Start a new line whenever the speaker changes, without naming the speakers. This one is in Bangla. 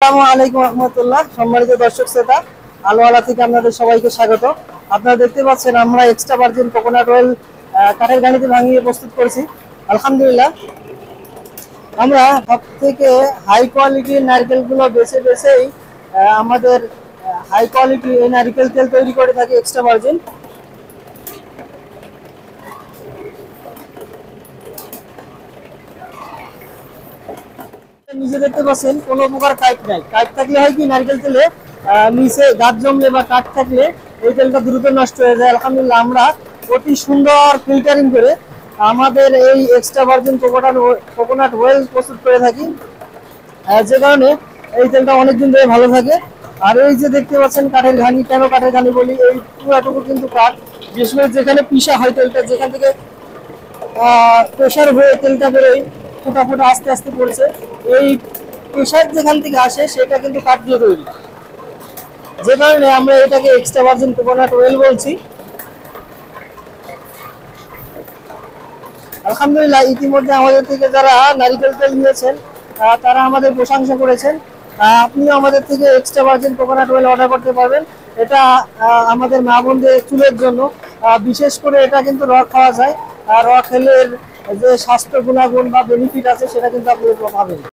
আসসালামু আলাইকুম রহমতুল্লাহ। সম্মানিত দর্শক শ্রোতা, আলোয়ালা থেকে আপনাদের সবাইকে স্বাগত। আপনারা দেখতে পাচ্ছেন আমরা এক্সট্রা ভার্জিন কোকোনাট অয়েল কাঠের ঘানিতে ভাঙিয়ে প্রস্তুত করেছি। আলহামদুলিল্লাহ, আমরা সব থেকে হাই কোয়ালিটির নারকেলগুলো বেছে বেছেই আমাদের হাই কোয়ালিটি এই নারকেল তেল তৈরি করে থাকি এক্সট্রা ভার্জিন। নিজে দেখতে পাচ্ছেন কোনো প্রকার কাইট নাই। কাইট থাকলে হয় কি, নারকেল তেলে নিচে গাছ জমলে বা কাঠ থাকলে এই তেলটা দ্রুত নষ্ট হয়ে যায়। আলহামদুলিল্লাহ, আমরা অতি সুন্দর ফিল্টারিং করে আমাদের এই এক্সট্রা ভার্জিন কোকোনাট অয়েল প্রস্তুত করে থাকি, যে কারণে এই তেলটা অনেকদিন ধরে ভালো থাকে। আর এই যে দেখতে পাচ্ছেন কাঠের ঘানি, কেন কাঠের ঘানি বলি, এই পুরাটুকু কিন্তু কাঠ, বিশেষ করে যেখানে পিসা হয় তেলটা, যেখান থেকে প্রেশার হয়ে তেলটা বেরোয় ফোটা ফোটা আস্তে আস্তে পড়ছে, এই প্রেশার যেখান থেকে আসে সেটা কিন্তু কাঠ দিয়ে তৈরি, যে কারণে আমরা এটাকে এক্সট্রা ভার্জিন কোকোনাট অয়েল বলছি। আলহামদুলিল্লাহ, ইতিমধ্যে আমাদের থেকে যারা নারিকেল তেল নিয়েছেন তারা আমাদের প্রশংসা করেছেন। আপনিও আমাদের থেকে extra virgin coconut oil order করতে পারবেন। এটা আমাদের মা বোনদের চুলের জন্য, বিশেষ করে এটা কিন্তু র খাওয়া যায়। আর র খেলে যে স্বাস্থ্য গুণাগুণ বা বেনিফিট আছে সেটা কিন্তু আপনি পাবেন।